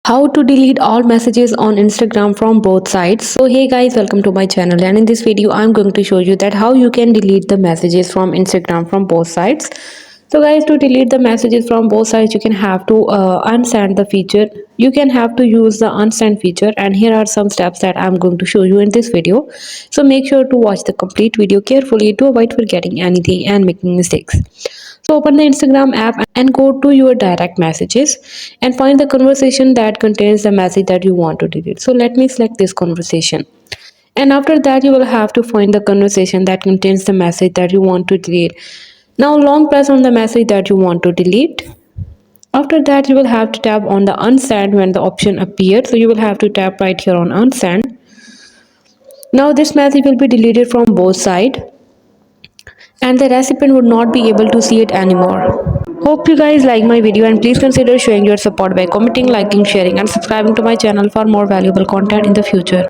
How to delete all messages on Instagram from both sides. So hey guys, welcome to my channel, and in this video I'm going to show you that how you can delete the messages from Instagram from both sides. So guys, to delete the messages from both sides, you can have to unsend the feature. You can have to use the unsend feature, and here are some steps that I'm going to show you in this video. So make sure to watch the complete video carefully to avoid forgetting anything and making mistakes. So open the Instagram app and go to your direct messages and find the conversation that contains the message that you want to delete. So let me select this conversation. And after that, you will have to find the conversation that contains the message that you want to delete. Now long press on the message that you want to delete. After that, you will have to tap on the unsend when the option appears. So you will have to tap right here on unsend. Now this message will be deleted from both sides and the recipient would not be able to see it anymore. Hope you guys like my video, and please consider showing your support by commenting, liking, sharing and subscribing to my channel for more valuable content in the future.